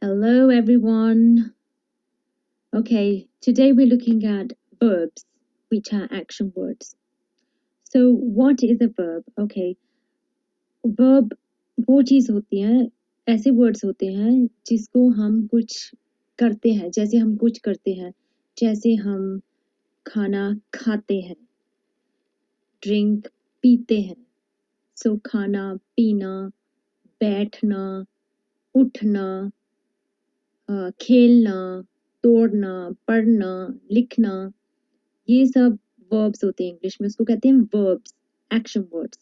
Hello everyone. Okay, today we're looking at verbs, which are action words. So what is a verb? Okay, verb वो चीज होती है, ऐसे words होते हैं जिसको हम कुछ करते हैं, जैसे हम कुछ करते हैं, जैसे हम खाना खाते हैं, ड्रिंक पीते हैं. सो खाना, पीना, बैठना, उठना, खेलना, तोड़ना, पढ़ना, लिखना, ये सब verbs होते हैं इंग्लिश में. उसको कहते हैं verbs, action words.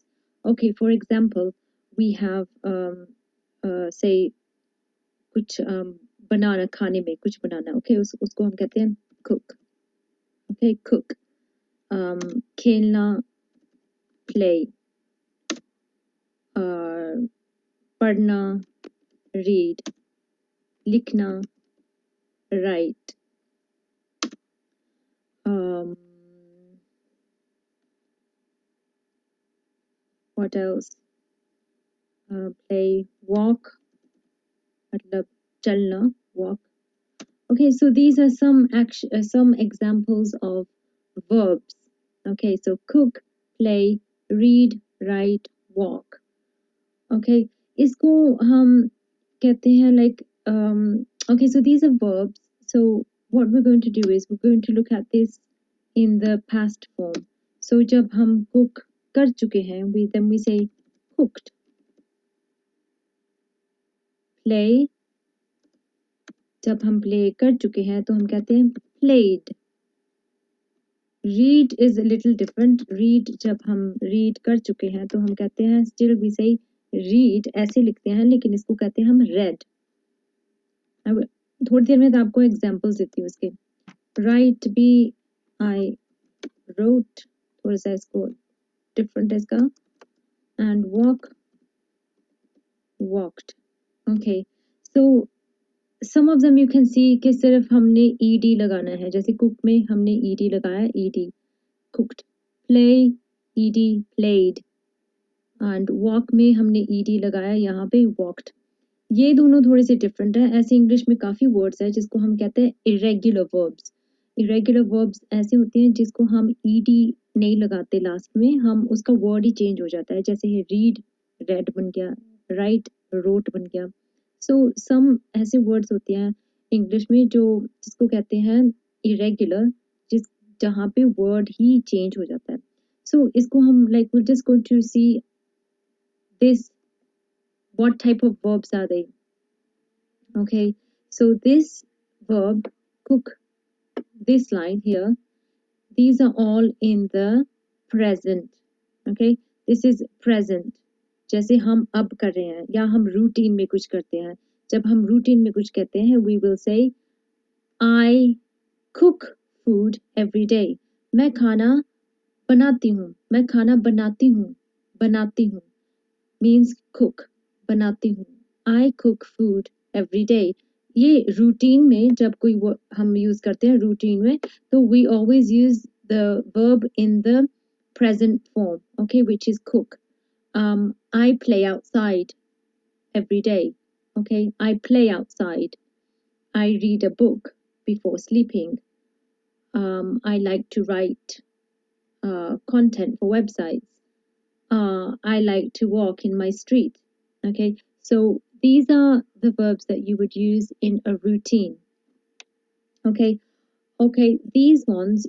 Okay, for example, we have say कुछ बनाना, खाने में कुछ बनाना. Okay, उसको हम कहते हैं cook. Okay, cook. खेलना, play. पढ़ना, read. लिखना, write. What else? Play, walk, मतलब चलना, walk. Okay, so these are some examples of verbs. Okay, so cook, play, read, write, walk. Okay, इसको हम कहते हैं like okay, so these are verbs. So what we're going to do is we're going to look at this in the past form. So जब हम cook कर चुके हैं, then we say cooked. Play, जब हम play कर चुके हैं तो हम कहते हैं played. Read is a little different. Read जब हम read कर चुके हैं तो हम कहते हैं still we say read, ऐसे लिखते हैं लेकिन इसको कहते हैं हम read. अब थोड़ी देर में तो आपको examples देती हूँ इसके. Write भी I wrote, थोड़ा सा इसको different है इसका. And walk, walked. Okay, so some of them you can see कि सिर्फ हमने ed लगाना है. जैसे cook में हमने ed लगाया, ed cooked. Play, ed played. And walk में हमने ed लगाया, यहाँ पे walked. ये दोनों थोड़े से डिफरेंट है. ऐसे इंग्लिश में काफ़ी वर्ड्स है जिसको हम कहते हैं इरेगुलर वर्ब्स. इरेगुलर वर्ब्स ऐसे होते हैं जिसको हम ed नहीं लगाते लास्ट में, हम उसका वर्ड ही चेंज हो जाता है. जैसे रीड, रेड बन गया, राइट, रोट बन गया. सो सम ऐसे वर्ड्स होते हैं इंग्लिश में जो जिसको कहते हैं इरेगुलर, जहाँ पे वर्ड ही चेंज हो जाता है. सो इसको हम like we're just going to see this, what type of verbs are they. Okay, so this verb cook, this line here, these are all in the present. Okay, this is present. जैसे हम अब कर रहे हैं या हम routine में कुछ करते हैं. जब हम रूटीन में कुछ कहते हैं we will say I cook food every day. मैं खाना बनाती हूँ, मैं खाना बनाती हूँ, बनाती हूँ means cook, बनाती हूँ. I cook food every day. ये रूटीन में जब कोई हम यूज करते हैं रूटीन में, तो we always use the verb in the present form, okay, which is cook. I play outside every day. Okay, I play outside. I read a book before sleeping. I like to write content for websites. I like to walk in my street. Okay, so these are the verbs that you would use in a routine. Okay, these ones,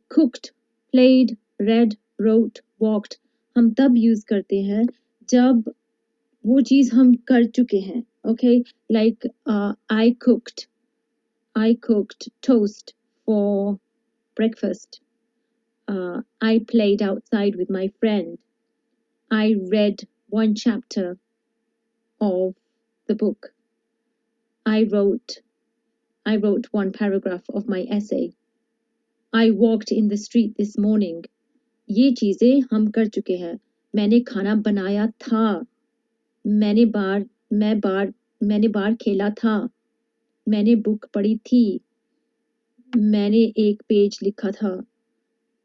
cooked, played, read, wrote, walked, हम तब use करते हैं जब वो चीज हम कर चुके हैं. Okay, like I cooked toast for breakfast. I played outside with my friend. I read one chapter of the book. I wrote one paragraph of my essay. I walked in the street this morning. ये चीजें हम कर चुके हैं. मैंने खाना बनाया था. मैंने बार खेला था. मैंने बुक पढ़ी थी. मैंने एक पेज लिखा था.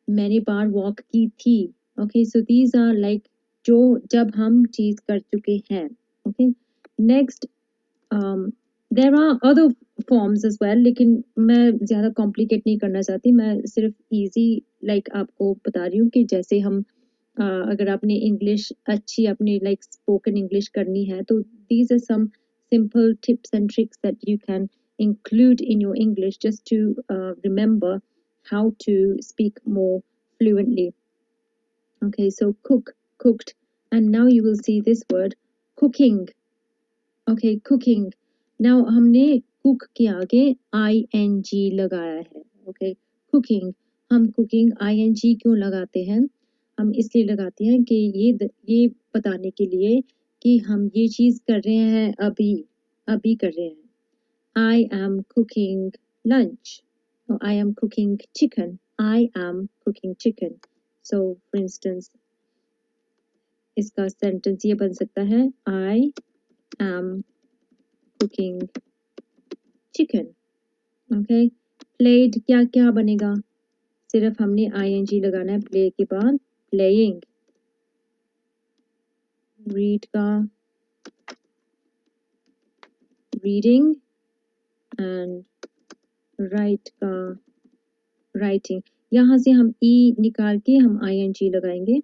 मैंने बार वॉक की थी. Okay, so these are like जो जब हम चीज कर चुके हैं. Okay, next there are other forms as well, लेकिन मैं ज़्यादा कॉम्प्लिकेट नहीं करना चाहती, मैं सिर्फ इजी आपको बता रही हूँ कि जैसे हम अगर आपने इंग्लिश अच्छी अपनी स्पोकन इंग्लिश करनी है तो these are some simple tips and tricks that you can include in your English just to remember how to speak more fluently. Okay, so cook, cooked, and now you will see this word cooking. Okay, cooking. Now हमने cook के आगे ing लगाया है. Okay, cooking. हम cooking ing क्यों लगाते हैं? हम इसलिए लगाते हैं कि ये बताने के लिए कि हम ये चीज़ कर रहे हैं अभी कर रहे हैं. I am cooking lunch. Or I am cooking chicken. I am cooking chicken. So, for instance, इसका सेंटेंस ये बन सकता है I am cooking chicken. Okay. Played क्या क्या बनेगा? सिर्फ हमने ing लगाना है play के बाद. Playing. Read का reading and write का writing. यहाँ से हम e निकाल के हम ing लगाएंगे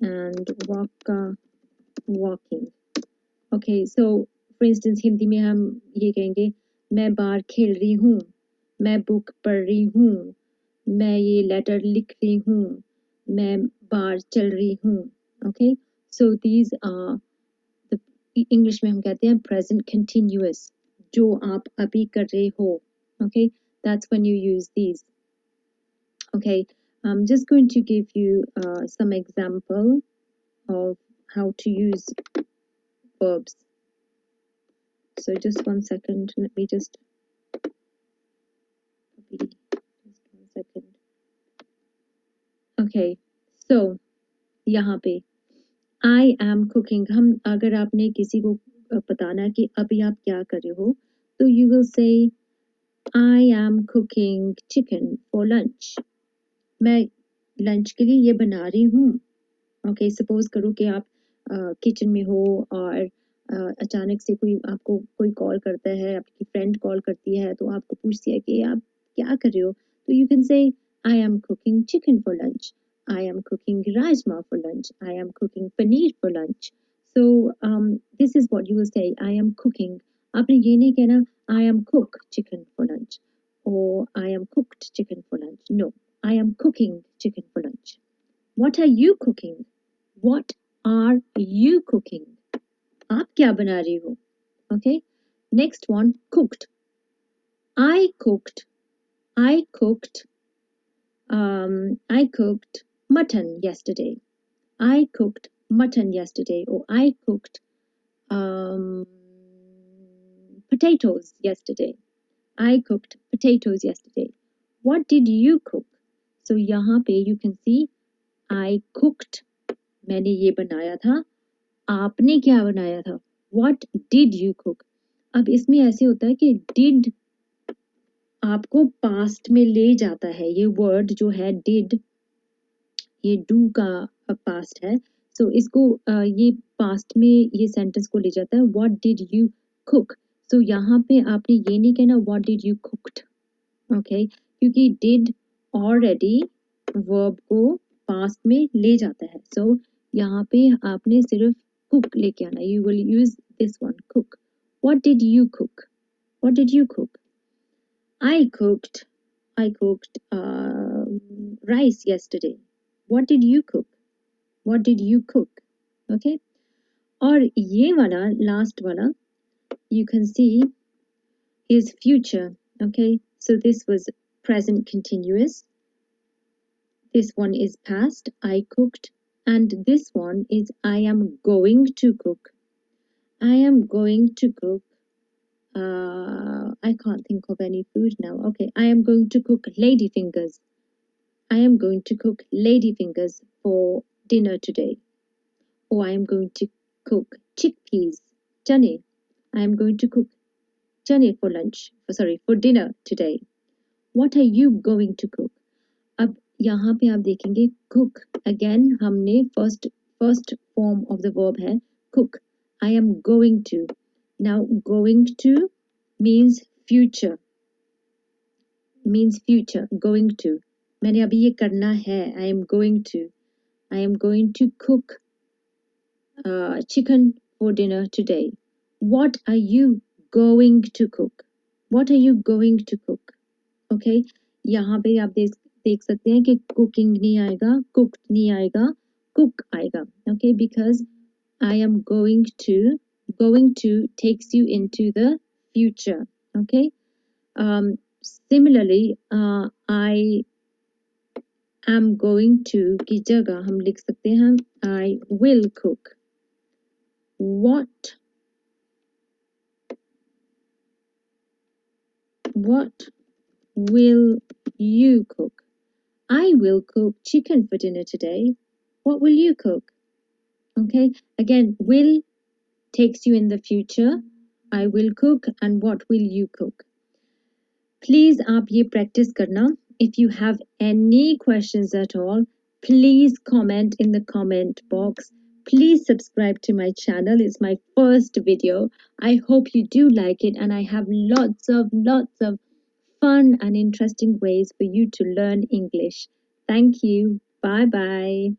and walk का walking. Okay, so for instance Hindi में हम ये कहेंगे मैं बाहर खेल रही हूँ, मैं बुक पढ़ रही हूँ, मैं ये लेटर लिख रही हूँ, मैं बाहर चल रही हूँ. Okay, so these are the English में हम कहते हैं present continuous, जो आप अभी कर रहे हो. Okay, that's when you use these. Okay, I'm just going to give you some example of how to use verbs. So just 1 second, let me just copy, just 1 second. Okay, so यहाँ पे I am cooking. हम अगर आपने किसी को बताना कि अभी आप क्या कर रहे हो तो you will say I am cooking chicken for lunch. मैं लंच के लिए ये बना रही हूँ. ओके, सपोज करो कि आप किचन में हो और अचानक से आपको कोई कॉल करता है, आपकी फ्रेंड कॉल करती है तो आपको पूछती है कि आप क्या कर रहे हो, तो you can say I am cooking chicken for lunch, I am cooking rajma for lunch, I am cooking paneer for lunch. So this is what you will say, I am cooking. आपने ये नहीं कहना I am cook chicken for lunch और I am cooked chicken for lunch. No, I am cooking chicken for lunch. What are you cooking? What are you cooking? आप क्या बना रही हो? Okay. Next one, cooked. I cooked. I cooked. I cooked mutton yesterday. I cooked mutton yesterday, or I cooked potatoes yesterday. I cooked potatoes yesterday. What did you cook? So यहाँ पे you can see I cooked. मैंने ये बनाया था. आपने क्या बनाया था? What did you cook? अब इसमें ऐसे होता है कि did आपको past में ले जाता है. ये word जो है did, ये do का past है. So इसको ये past में ये sentence को ले जाता है. What did you cook? So यहाँ पे आपने ये नहीं कहना what did you cooked. Okay, क्योंकि did already verb को past में ले जाता है. So यहाँ पे आपने सिर्फ cook लेके आना. You will use this one, cook. What did you cook? What did you cook? I cooked rice yesterday. What did you cook? What did you cook? Okay. और ये वाला last वाला you can see is future. Okay. So this was present continuous. This one is past, I cooked. And this one is I am going to cook. I am going to cook. I can't think of any food now. Okay, I am going to cook lady fingers. I am going to cook lady fingers for dinner today. Or I am going to cook chickpeas, chane. I am going to cook chane for lunch. For dinner today. What are you going to cook? अब यहाँ पे आप देखेंगे cook. Again हमने first form of the verb है cook. I am going to. Now going to means future, going to. मैंने अभी ये करना है. I am going to cook chicken for dinner today. What are you going to cook? What are you going to cook? Okay, यहाँ पे आप देख सकते हैं कि cooking नहीं आएगा, cooked नहीं आएगा, cook आएगा. Okay, because I am going to takes you into the future. Okay. Similarly, I am going to की जगह हम लिख सकते हैं I will cook. What will you cook? I will cook chicken for dinner today. What will you cook? Okay, again, will takes you in the future. I will cook and what will you cook? Please आप ये practice करना. If you have any questions at all, please comment in the comment box. Please subscribe to my channel. It's my first video. I hope you do like it and I have lots of fun and interesting ways for you to learn English. Thank you. Bye bye.